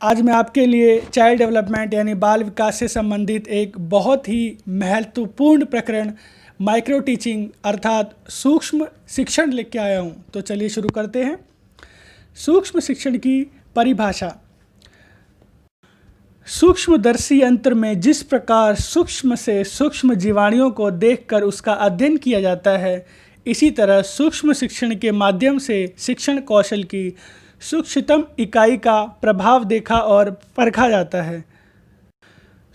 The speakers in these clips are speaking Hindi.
आज मैं आपके लिए चाइल्ड डेवलपमेंट यानी बाल विकास से संबंधित एक बहुत ही महत्वपूर्ण प्रकरण माइक्रो टीचिंग अर्थात सूक्ष्म शिक्षण लेके आया हूँ। तो चलिए शुरू करते हैं। सूक्ष्म शिक्षण की परिभाषा। सूक्ष्मदर्शी यंत्र में जिस प्रकार सूक्ष्म से सूक्ष्म जीवाणुओं को देखकर उसका अध्ययन किया जाता है, इसी तरह सूक्ष्म शिक्षण के माध्यम से शिक्षण कौशल की सूक्ष्मतम इकाई का प्रभाव देखा और परखा जाता है।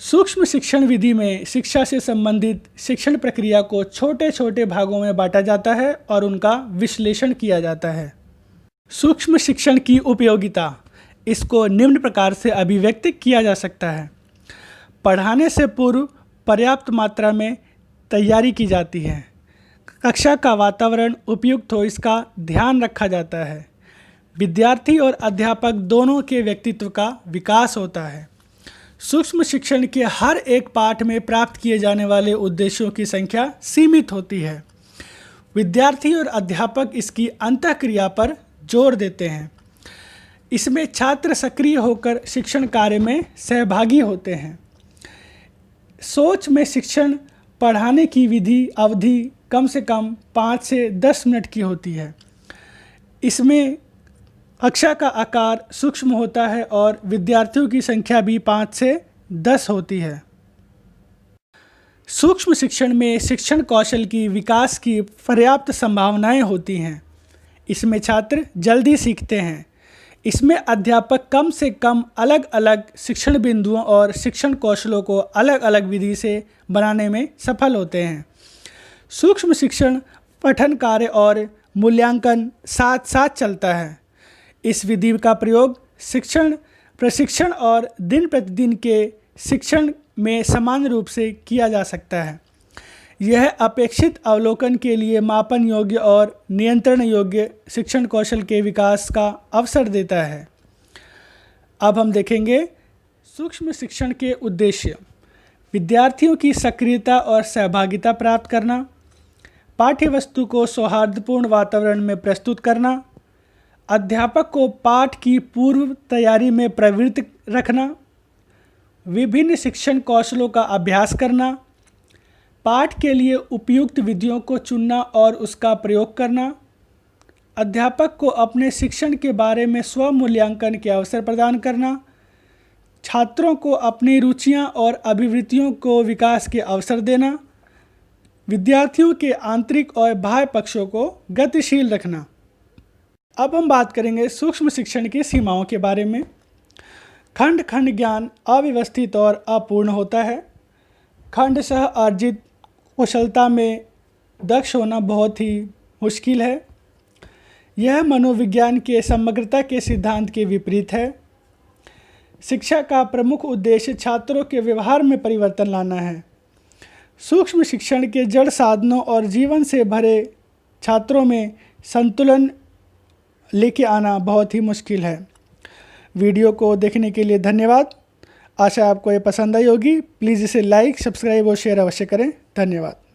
सूक्ष्म शिक्षण विधि में शिक्षा से संबंधित शिक्षण प्रक्रिया को छोटे छोटे भागों में बांटा जाता है और उनका विश्लेषण किया जाता है। सूक्ष्म शिक्षण की उपयोगिता। इसको निम्न प्रकार से अभिव्यक्त किया जा सकता है। पढ़ाने से पूर्व पर्याप्त मात्रा में तैयारी की जाती है। कक्षा का वातावरण उपयुक्त हो, इसका ध्यान रखा जाता है। विद्यार्थी और अध्यापक दोनों के व्यक्तित्व का विकास होता है। सूक्ष्म शिक्षण के हर एक पाठ में प्राप्त किए जाने वाले उद्देश्यों की संख्या सीमित होती है। विद्यार्थी और अध्यापक इसकी अंतःक्रिया पर जोर देते हैं। इसमें छात्र सक्रिय होकर शिक्षण कार्य में सहभागी होते हैं। सोच में शिक्षण पढ़ाने की विधि अवधि कम से कम 5 से 10 मिनट की होती है। इसमें कक्षा का आकार सूक्ष्म होता है और विद्यार्थियों की संख्या भी 5 से 10 होती है। सूक्ष्म शिक्षण में शिक्षण कौशल की विकास की पर्याप्त संभावनाएं होती हैं। इसमें छात्र जल्दी सीखते हैं। इसमें अध्यापक कम से कम अलग अलग शिक्षण बिंदुओं और शिक्षण कौशलों को अलग अलग विधि से बनाने में सफल होते हैं। सूक्ष्म शिक्षण पठन कार्य और मूल्यांकन साथ साथ चलता है। इस विधि का प्रयोग शिक्षण प्रशिक्षण और दिन प्रतिदिन के शिक्षण में समान रूप से किया जा सकता है। यह अपेक्षित अवलोकन के लिए मापन योग्य और नियंत्रण योग्य शिक्षण कौशल के विकास का अवसर देता है। अब हम देखेंगे सूक्ष्म शिक्षण के उद्देश्य। विद्यार्थियों की सक्रियता और सहभागिता प्राप्त करना, पाठ्य वस्तु को सौहार्दपूर्ण वातावरण में प्रस्तुत करना, अध्यापक को पाठ की पूर्व तैयारी में प्रवृत्त रखना, विभिन्न शिक्षण कौशलों का अभ्यास करना, पाठ के लिए उपयुक्त विधियों को चुनना और उसका प्रयोग करना, अध्यापक को अपने शिक्षण के बारे में स्व मूल्यांकन के अवसर प्रदान करना, छात्रों को अपनी रुचियां और अभिवृत्तियों को विकास के अवसर देना, विद्यार्थियों के आंतरिक और बाह्य पक्षों को गतिशील रखना। अब हम बात करेंगे सूक्ष्म शिक्षण की सीमाओं के बारे में। खंड खंड ज्ञान अव्यवस्थित और अपूर्ण होता है। खंडशः अर्जित कुशलता में दक्ष होना बहुत ही मुश्किल है। यह मनोविज्ञान के समग्रता के सिद्धांत के विपरीत है। शिक्षा का प्रमुख उद्देश्य छात्रों के व्यवहार में परिवर्तन लाना है। सूक्ष्म शिक्षण के जड़ साधनों और जीवन से भरे छात्रों में संतुलन लेके आना बहुत ही मुश्किल है। वीडियो को देखने के लिए धन्यवाद। आशा आपको ये पसंद आई होगी। प्लीज़ इसे लाइक, सब्सक्राइब और शेयर अवश्य करें। धन्यवाद।